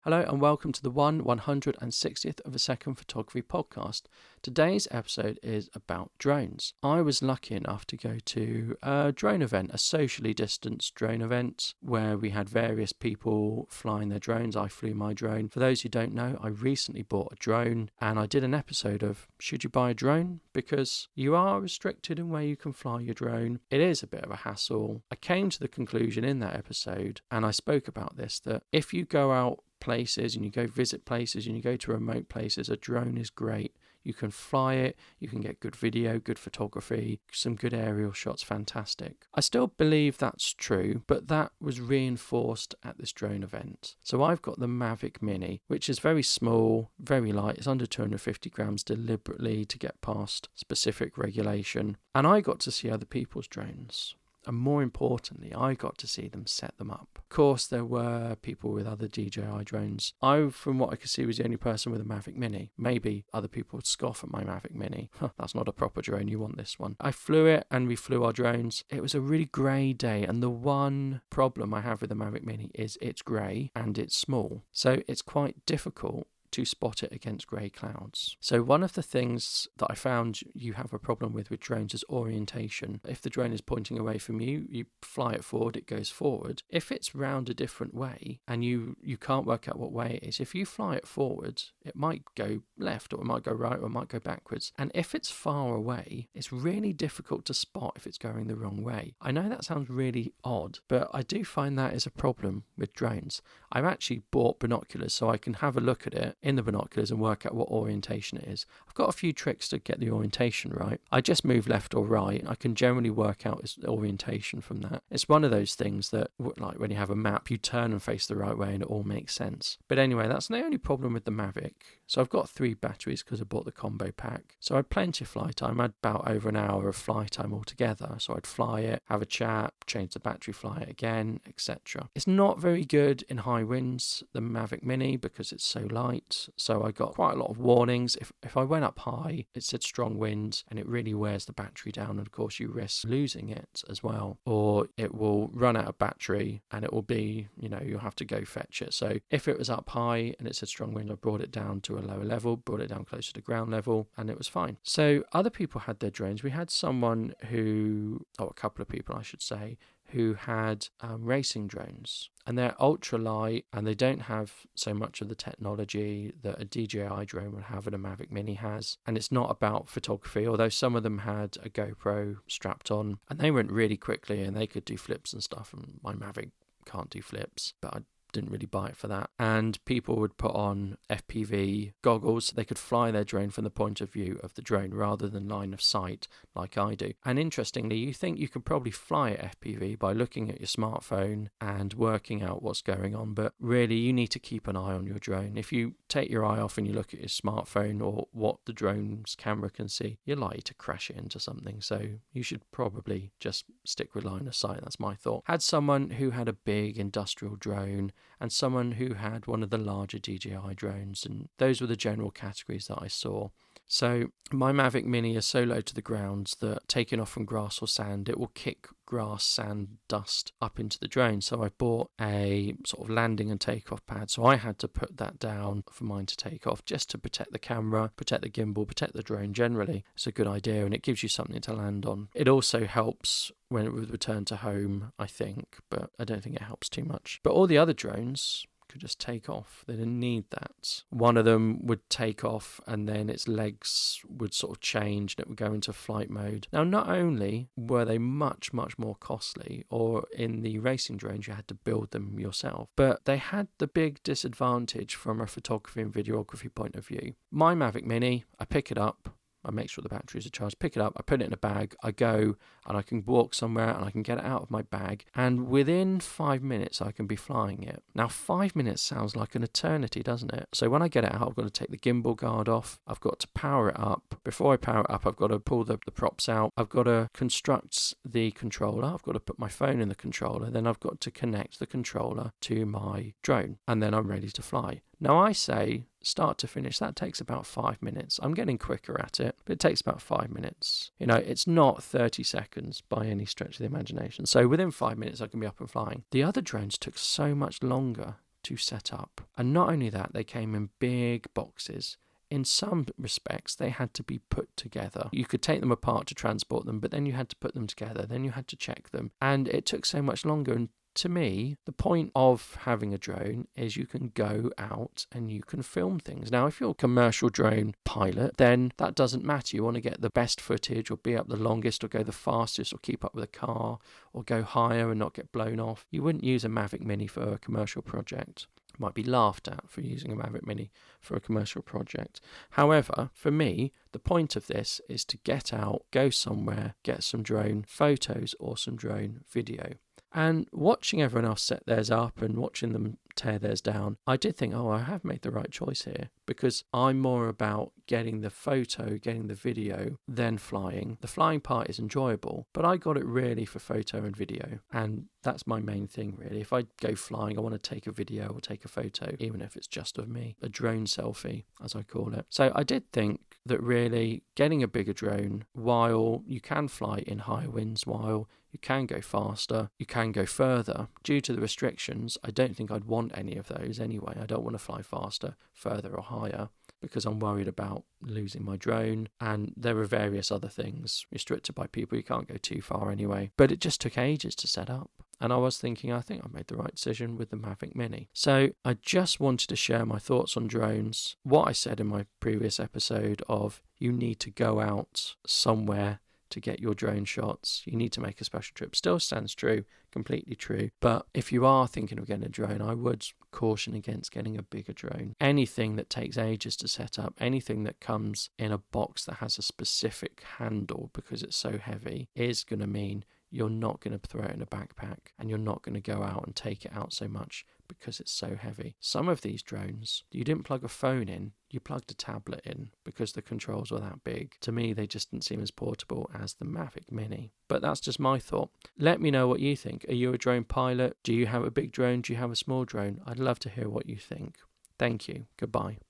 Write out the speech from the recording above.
Hello and welcome to the 160th of a second photography podcast. Today's episode is about drones. I was lucky enough to go to a drone event, a socially distanced drone event where we had various people flying their drones. I flew my drone. For those who don't know, I recently bought a drone and I did an episode of should you buy a drone? Because you are restricted in where you can fly your drone. It is a bit of a hassle. I came to the conclusion in that episode, and I spoke about this, that if you go out places and you go visit places and you go to remote places, a drone is great. You can fly it, you can get good video, good photography, some good aerial shots, fantastic. I still believe that's true, but that was reinforced at this drone event. So I've got the Mavic Mini, which is very small, very light. It's under 250 grams deliberately to get past specific regulation. And I got to see other people's drones. And more importantly, I got to see them set them up. Of course, there were people with other DJI drones. I, from what I could see, was the only person with a Mavic Mini. Maybe other people would scoff at my Mavic Mini. That's not a proper drone, you want this one. I flew it and we flew our drones. It was a really grey day, and the one problem I have with the Mavic Mini is it's grey and it's small. So it's quite difficult to spot it against grey clouds. So one of the things that I found you have a problem with drones is orientation. If the drone is pointing away from you, you fly it forward, it goes forward. If it's round a different way and you can't work out what way it is, if you fly it forward, it might go left or it might go right or it might go backwards. And if it's far away, it's really difficult to spot if it's going the wrong way. I know that sounds really odd, but I do find that is a problem with drones. I've actually bought binoculars so I can have a look at it in the binoculars and work out what orientation it is. I've got a few tricks to get the orientation right. I just move left or right. I can generally work out its orientation from that. It's one of those things that, like when you have a map, you turn and face the right way and it all makes sense. But anyway, that's the only problem with the Mavic. So I've got 3 batteries because I bought the combo pack. So I had plenty of flight time. I had about over an hour of flight time altogether. So I'd fly it, have a chat, change the battery, fly it again, etc. It's not very good in high winds, the Mavic Mini, because it's so light. So I got quite a lot of warnings. If I went up high, it said strong winds and it really wears the battery down. And of course you risk losing it as well. Or it will run out of battery and it will be, you'll have to go fetch it. So if it was up high and it said strong wind, I brought it down to a lower level, brought it down closer to ground level, and it was fine. So other people had their drones. We had someone a couple of people I should say, who had racing drones, and they're ultra light and they don't have so much of the technology that a DJI drone would have and a Mavic Mini has. And it's not about photography, although some of them had a GoPro strapped on and they went really quickly and they could do flips and stuff, and my Mavic can't do flips, but I didn't really buy it for that. And people would put on FPV goggles so they could fly their drone from the point of view of the drone rather than line of sight like I do. And interestingly, you think you could probably fly at FPV by looking at your smartphone and working out what's going on, but really you need to keep an eye on your drone. If you take your eye off and you look at your smartphone or what the drone's camera can see, you're likely to crash it into something. So you should probably just stick with line of sight. That's my thought. Had someone who had a big industrial drone and someone who had one of the larger DJI drones, and those were the general categories that I saw. So my Mavic Mini is so low to the ground that taking off from grass or sand, it will kick grass, sand, dust up into the drone. So I bought a sort of landing and takeoff pad. So I had to put that down for mine to take off just to protect the camera, protect the gimbal, protect the drone generally. It's a good idea and it gives you something to land on. It also helps when it would return to home, I think, but I don't think it helps too much. But all the other drones could just take off. They didn't need that. One of them would take off and then its legs would sort of change and it would go into flight mode. Now, not only were they much, much more costly, or in the racing drones you had to build them yourself, but they had the big disadvantage from a photography and videography point of view. My Mavic Mini, I pick it up, I make sure the batteries are charged, pick it up, I put it in a bag, I go and I can walk somewhere and I can get it out of my bag, and within 5 minutes I can be flying it. Now 5 minutes sounds like an eternity, doesn't it? So when I get it out, I've got to take the gimbal guard off, I've got to power it up. Before I power it up, I've got to pull the props out, I've got to construct the controller, I've got to put my phone in the controller, then I've got to connect the controller to my drone, and then I'm ready to fly. Now I say start to finish, that takes about 5 minutes. I'm getting quicker at it, but it takes about 5 minutes. It's not 30 seconds by any stretch of the imagination. So within 5 minutes, I can be up and flying. The other drones took so much longer to set up. And not only that, they came in big boxes. In some respects, they had to be put together. You could take them apart to transport them, but then you had to put them together, then you had to check them. And it took so much longer. And to me, the point of having a drone is you can go out and you can film things. Now, if you're a commercial drone pilot, then that doesn't matter. You want to get the best footage or be up the longest or go the fastest or keep up with a car or go higher and not get blown off. You wouldn't use a Mavic Mini for a commercial project. Might be laughed at for using a Mavic Mini for a commercial project. However, for me, the point of this is to get out, go somewhere, get some drone photos or some drone video. And watching everyone else set theirs up and watching them tear theirs down, I did think, I have made the right choice here, because I'm more about getting the photo, getting the video, than flying. The flying part is enjoyable, but I got it really for photo and video, and that's my main thing really. If I go flying, I want to take a video or take a photo, even if it's just of me, a drone selfie, as I call it. So I did think that really getting a bigger drone, while you can fly in high winds, while you can go faster, you can go further. Due to the restrictions, I don't think I'd want any of those anyway. I don't want to fly faster, further or higher, because I'm worried about losing my drone, and there are various other things restricted by people. You can't go too far anyway. But it just took ages to set up. And I was thinking, I think I made the right decision with the Mavic Mini. So I just wanted to share my thoughts on drones. What I said in my previous episode of you need to go out somewhere to get your drone shots. You need to make a special trip. Still stands true, completely true. But if you are thinking of getting a drone, I would caution against getting a bigger drone. Anything that takes ages to set up, anything that comes in a box that has a specific handle because it's so heavy, is going to mean you're not going to throw it in a backpack, and you're not going to go out and take it out so much because it's so heavy. Some of these drones, you didn't plug a phone in, you plugged a tablet in because the controls were that big. To me, they just didn't seem as portable as the Mavic Mini. But that's just my thought. Let me know what you think. Are you a drone pilot? Do you have a big drone? Do you have a small drone? I'd love to hear what you think. Thank you. Goodbye.